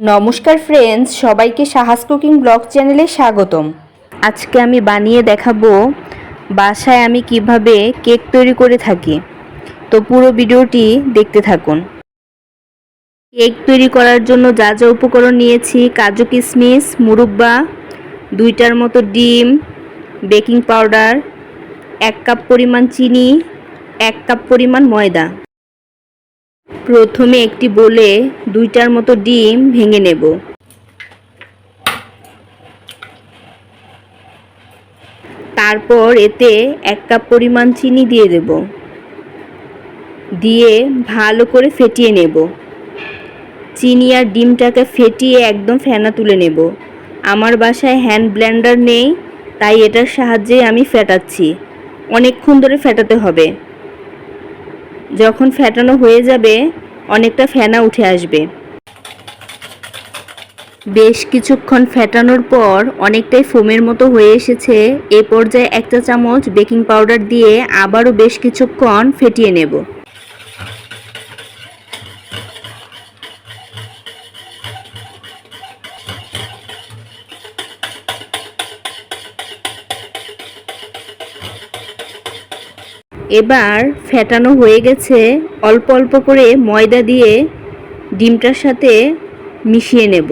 নমস্কার ফ্রেন্ডস, সবাইকে সাহাস cooking blog চ্যানেলে স্বাগতম। আজকে আমি বানিয়ে দেখাবো বাসায় আমি কিভাবে কেক তৈরি করে থাকি। তো পুরো ভিডিওটি দেখতে থাকুন। কেক তৈরি করার জন্য যা যা উপকরণ নিয়েছি: কাজু কিশমিশ, মুরব্বা, 2টার মতো ডিম, বেকিং পাউডার, 1 কাপ পরিমাণ চিনি, 1 কাপ পরিমাণ ময়দা। প্রথমে একটি বোলে 2টার মতো ডিম ভেঙে নেব। তারপর এতে 1 কাপ পরিমাণ চিনি দিয়ে দেব, দিয়ে ভালো করে ফেটিয়ে নেব। চিনি আর ডিমটাকে ফেটিয়ে একদম ফেনা তুলে নেব। আমার বাসায় হ্যান্ড ব্লেন্ডার নেই, তাই এটার সাহায্যে আমি ফেটাচ্ছি। অনেকক্ষণ ধরে ফেটাতে হবে। যখন ফেটানো হয়ে যাবে অনেকটা ফেনা উঠে আসবে। বেশ কিছুক্ষণ ফেটানোর পর অনেকটাই ফোমের মতো হয়ে এসেছে। এই পর্যায়ে 1 চা চামচ বেকিং পাউডার দিয়ে আবারও বেশ কিছুক্ষণ ফেটিয়ে নেব। এবার ফেটানো হয়ে গেছে। অল্প অল্প করে ময়দা দিয়ে ডিমটার সাথে মিশিয়ে নেব।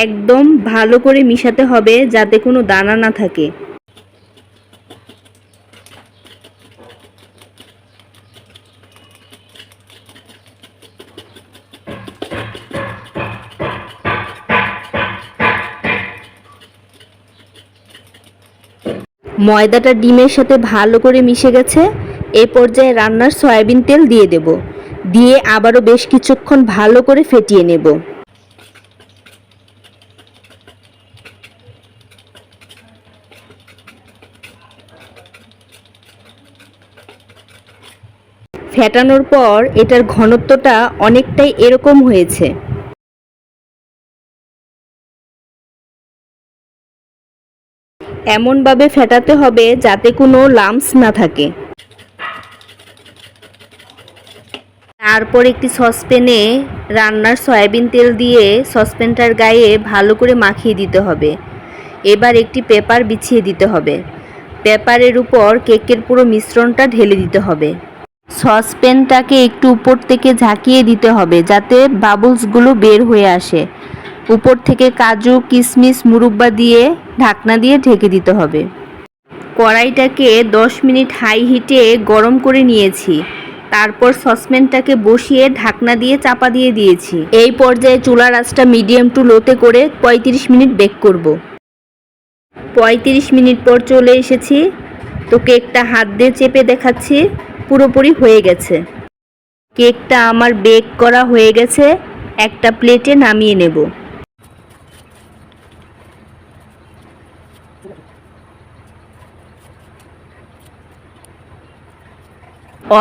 একদম ভালো করে মিশাতে হবে যাতে কোনো দানা না থাকে। ময়দাটা ডিমের সাথে ভালো করে মিশে গেছে। এই পর্যায়ে রান্নার সয়াবিন তেল দিয়ে দেব, দিয়ে আবারও বেশ কিছুক্ষণ ভালো করে ফেটিয়ে নেব। ফেটানোর পর এটার ঘনত্বটা অনেকটাই এরকম হয়েছে। এমনভাবে ফেটাতে হবে যাতে কোনো লাম্পস না থাকে। তারপর একটি সসপ্যানে রান্নার সয়াবিন তেল দিয়ে সসপ্যানটার গায়ে ভালো করে মাখিয়ে দিতে হবে। এবার একটি পেপার বিছিয়ে দিতে হবে। পেপারের উপর কেকের পুরো মিশ্রণটা ঢেলে দিতে হবে। সসপ্যানটাকে একটু উপর থেকে ঝাঁকিয়ে দিতে হবে যাতে বাবলসগুলো বের হয়ে আসে। উপর থেকে কাজু কিশমিশ মুরব্বা দিয়ে ঢাকনা দিয়ে ঢেকে দিতে হবে। কড়াইটাকে 10 মিনিট হাই হিটে গরম করে নিয়েছি। তারপর সসপ্যানটাকে বসিয়ে ঢাকনা দিয়ে চাপা দিয়ে দিয়েছি। এই পর্যায়ে চুলার আঁচটা মিডিয়াম টু লোতে করে 35 মিনিট বেক করব। 35 মিনিট পর চলে এসেছি। তো কেকটা হাত দিয়ে চেপে দেখাচ্ছি, পুরোপুরি হয়ে গেছে। কেকটা আমার বেক করা হয়ে গেছে। একটা প্লেটে নামিয়ে নেব।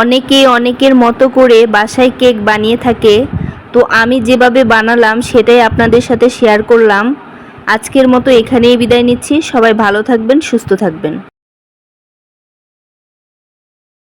অনেকে অনেকের মতো করে বাসায় কেক বানিয়ে থাকে। তো আমি যেভাবে বানালাম সেটাই আপনাদের সাথে শেয়ার করলাম। আজকের মতো এখানেই বিদায় নিচ্ছি। সবাই ভালো থাকবেন, সুস্থ থাকবেন।